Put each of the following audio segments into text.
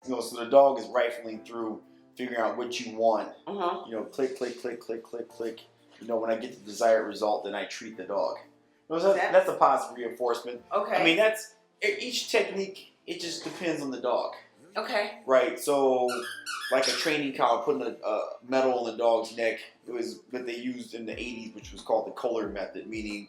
So the dog is rifling through, figuring out what you want. Uh-huh. Click, click, click, click, click, click. When I get the desired result, then I treat the dog. So that's a positive reinforcement. Okay. I mean, that's each technique. It just depends on the dog. Okay. Right. So, like a training collar, putting a metal in the dog's neck. It was what they used in the 80s, which was called the Kohler method, meaning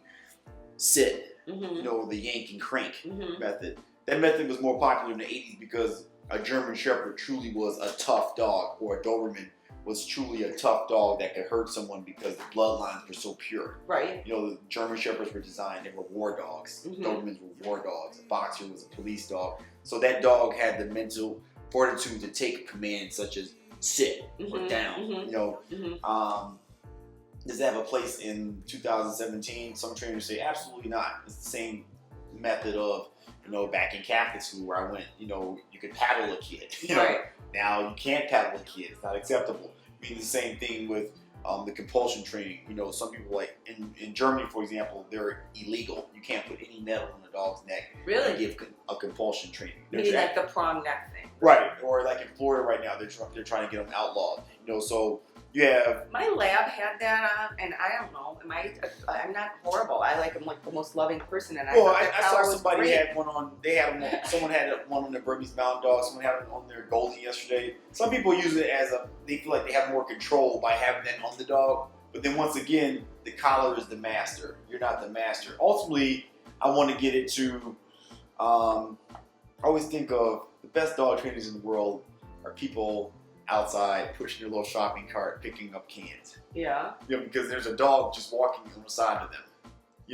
sit. The yank and crank method. That method was more popular in the 80s because a German Shepherd truly was a tough dog, or a Doberman was truly a tough dog that could hurt someone because the bloodlines were so pure. Right. The German Shepherds were designed, they were war dogs. Dobermans were war dogs. A Boxer was a police dog. So that dog had the mental fortitude to take a command such as sit or down. Does it have a place in 2017? Some trainers say absolutely not. It's the same method of, back in Catholic school where I went, you could paddle a kid. Right. Now you can't paddle a kid. It's not acceptable. I mean, the same thing with the compulsion training. Some people, like in Germany, for example, they're illegal. You can't put any metal on a dog's neck. Really? And give a compulsion training. Meaning like the prong neck thing. Right. Or like in Florida right now, they're trying to get them outlawed. So you have... My lab had that on, and I don't know. I'm not horrible. I'm like the most loving person, and I saw somebody had one on. Someone had one on their Burmese Mountain Dog. Someone had it on their Goldie yesterday. Some people use it as they feel like they have more control by having that on the dog. But then once again, the collar is the master. You're not the master. Ultimately, I want to get it to. I always think of the best dog trainers in the world are people outside pushing their little shopping cart, picking up cans. Yeah. Because there's a dog just walking on the side of them.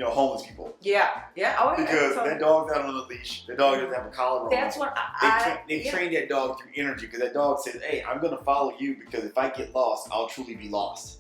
Homeless people. Yeah. Oh, yeah. Because that dog's out on a leash. The dog doesn't have a collar on. That's what they trained that dog through energy, because that dog says, "Hey, I'm going to follow you because if I get lost, I'll truly be lost."